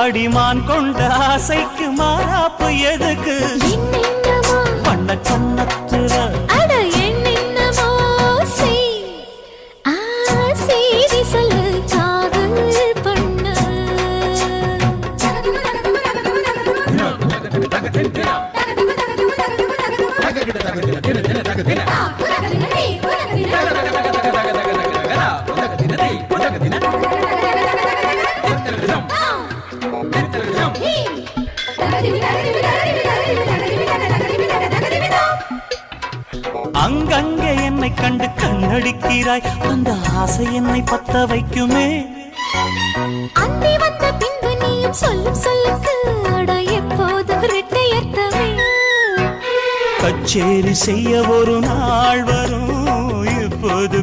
அடிமான் கொண்ட ஆசைக்கு மாறாப்பு எதுக்கு பண்ண கண்ணத்துல அங்கங்கே என்னை கண்டு கண்ணடிக்கிறாய் அந்த ஆசை என்னை பத்த வைக்குமே அந்தி வந்த பின்பு நீயும் சொல்லும் சொல்லுக்கு அட எப்போதும் இரட்டையர்த்தமே கச்சேரி செய்ய ஒரு நாள் வரும் இப்போது